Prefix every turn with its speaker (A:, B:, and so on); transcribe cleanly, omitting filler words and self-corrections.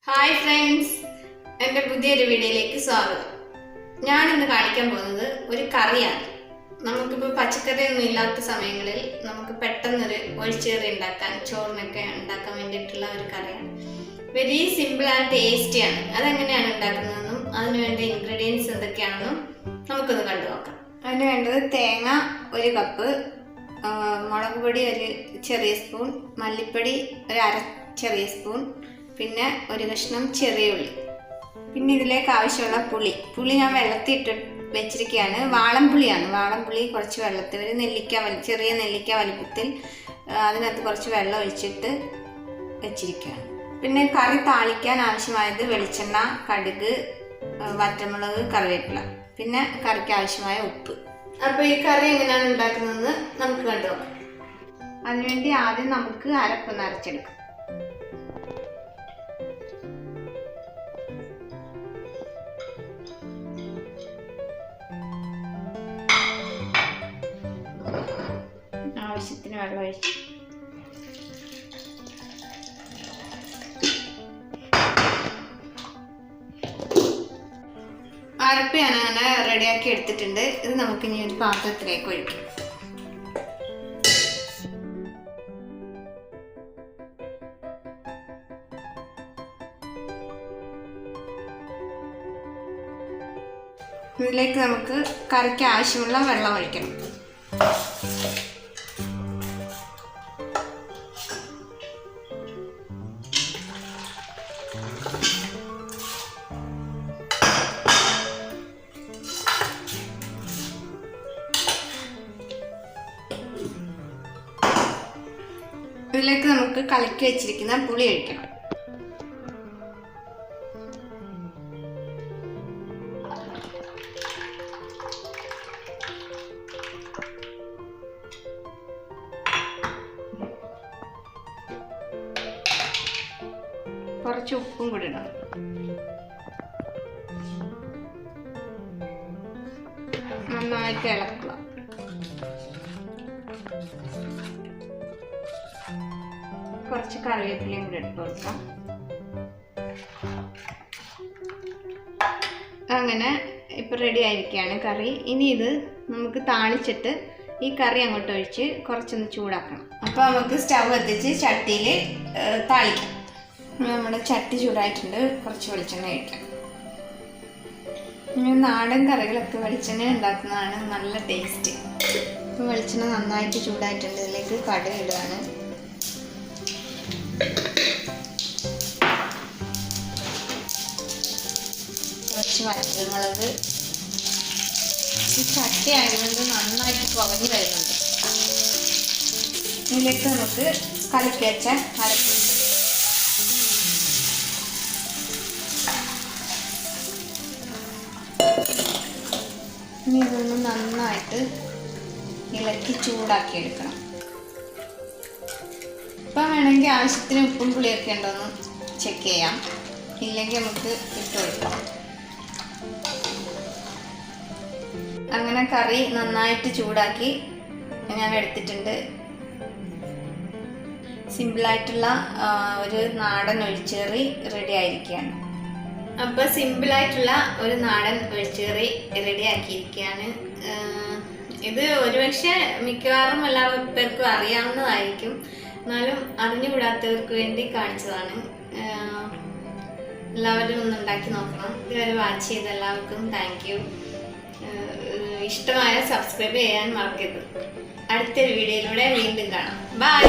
A: Hi friends, എൻ്റെ പുതിയൊരു വീഡിയോയിലേക്ക് സ്വാഗതം. ഞാനിന്ന് കാണിക്കാൻ പോകുന്നത് ഒരു കറിയാണ്. നമുക്കിപ്പോൾ പച്ചക്കറിയൊന്നും ഇല്ലാത്ത സമയങ്ങളിൽ നമുക്ക് പെട്ടെന്നൊരു ഒഴിച്ചുകറി ഉണ്ടാക്കാൻ, ചോറിനൊക്കെ ഉണ്ടാക്കാൻ വേണ്ടിയിട്ടുള്ള ഒരു കറിയാണ്. വെരി സിമ്പിൾ ആൻഡ് ടേസ്റ്റിയാണ്. അതെങ്ങനെയാണ് ഉണ്ടാക്കുന്നതെന്നും അതിന് വേണ്ട ഇൻഗ്രീഡിയൻസ് എന്തൊക്കെയാണെന്നും നമുക്കൊന്ന് കണ്ടു നോക്കാം. അതിന് വേണ്ടത് തേങ്ങ 1 കപ്പ്, മുളക് പൊടി 1 ചെറിയ സ്പൂൺ, മല്ലിപ്പൊടി 1/2 ചെറിയ സ്പൂൺ, പിന്നെ 1 കഷ്ണം ചെറിയ ഉള്ളി. പിന്നെ ഇതിലേക്ക് ആവശ്യമുള്ള പുളി ഞാൻ വെള്ളത്തിയിട്ട് വെച്ചിരിക്കുകയാണ്. വാളംപുളിയാണ്. വാളംപുളി കുറച്ച് വെള്ളത്തിൽ, ഒരു ചെറിയ നെല്ലിക്ക വലിപ്പത്തിൽ അതിനകത്ത് കുറച്ച് വെള്ളം ഒഴിച്ചിട്ട് വെച്ചിരിക്കുകയാണ്. പിന്നെ കറി താളിക്കാൻ ആവശ്യമായത് വെളിച്ചെണ്ണ, കടുക്, വറ്റമുളക്, കറിവേപ്പില, പിന്നെ കറിക്ക് ആവശ്യമായ ഉപ്പ്. അപ്പോൾ ഈ കറി എങ്ങനെയാണ് ഉണ്ടാക്കുന്നതെന്ന് നമുക്ക് കണ്ടു നോക്കാം. അതിനുവേണ്ടി ആദ്യം നമുക്ക് അരപ്പൊന്ന് അരച്ചെടുക്കാം. ആവശ്യത്തിന് വെള്ളം ഒഴിച്ച് അരപ്പ് ഞാൻ അങ്ങനെ റെഡിയാക്കി എടുത്തിട്ടുണ്ട്. ഇത് നമുക്കിനി ഒരു പാത്രത്തിലേക്ക് ഒഴിക്കാം. ഇതിലേക്ക് നമുക്ക് കറിക്ക് ആവശ്യമുള്ള വെള്ളം ഒഴിക്കണം. ഇതിലേക്ക് നമുക്ക് കലക്കി വെച്ചിരിക്കുന്ന പുളി ഒഴിക്കണം. കുറച്ച് ഉപ്പും കൂടി ഇടണം. നന്നായിട്ട് ഇളക്കുക. കുറച്ച് കറിവേപ്പിലയും കൂടി ഇട്ട് കൊടുക്കാം. അങ്ങനെ ഇപ്പം റെഡി ആയിരിക്കുകയാണ് കറി. ഇനി ഇത് നമുക്ക് താളിച്ചിട്ട് ഈ കറി അങ്ങോട്ട് ഒഴിച്ച് കുറച്ചൊന്ന് ചൂടാക്കണം. അപ്പോൾ നമുക്ക് സ്റ്റവ് കത്തിച്ച് ചട്ടിയിൽ താളിക്കാം. നമ്മുടെ ചട്ടി ചൂടായിട്ടുണ്ട്. കുറച്ച് വെളിച്ചെണ്ണ ഒഴിക്കാം. നാടൻ കറികളൊക്കെ വെളിച്ചെണ്ണ ഉണ്ടാക്കുന്നതാണ് നല്ല ടേസ്റ്റ്. ഇപ്പോൾ വെളിച്ചെണ്ണ നന്നായിട്ട് ചൂടായിട്ടുണ്ട്. ഇതിലേക്ക് കടുക് ഇടുകയാണ്. കുറച്ച് വറ്റൽമുളക്. ഈ ചട്ടി ആയതുകൊണ്ട് നന്നായിട്ട് പുകഞ്ഞു വരുന്നുണ്ട്. ഇതിലേക്ക് നമുക്ക് കലക്കി വെച്ച അരപ്പ്. ഇനി ഇതൊന്ന് നന്നായിട്ട് ഇളക്കി ചൂടാക്കി എടുക്കണം. ഇപ്പം വേണമെങ്കിൽ ആവശ്യത്തിന് ഉപ്പും പുളിയൊക്കെ ഉണ്ടോയെന്ന് ചെക്ക് ചെയ്യാം. ഇല്ലെങ്കിൽ നമുക്ക് ഇട്ട് കൊടുക്കാം. അങ്ങനെ കറി നന്നായിട്ട് ചൂടാക്കി ഞാൻ എടുത്തിട്ടുണ്ട്. സിമ്പിളായിട്ടുള്ള ഒരു നാടൻ ഒഴിച്ചുകറി റെഡി ആയിരിക്കുകയാണ്. അപ്പോൾ സിമ്പിളായിട്ടുള്ള ഒരു നാടൻ ഒഴിച്ചുകറി റെഡി ആക്കിയിരിക്കുകയാണ്. ഇത് ഒരുപക്ഷെ മിക്കവാറും എല്ലാവർക്കും അറിയാവുന്നതായിരിക്കും. എന്നാലും അറിഞ്ഞുകൂടാത്തവർക്ക് വേണ്ടി കാണിച്ചതാണ്. എല്ലാവരും ഒന്ന് ഉണ്ടാക്കി നോക്കണം. ഇതുവരെ വാച്ച് ചെയ്ത എല്ലാവർക്കും താങ്ക് യു. ഇഷ്ടമായ സബ്സ്ക്രൈബ് ചെയ്യാൻ മറക്കരുത്. അടുത്തൊരു വീഡിയോയിലൂടെ വീണ്ടും കാണാം. ബൈ.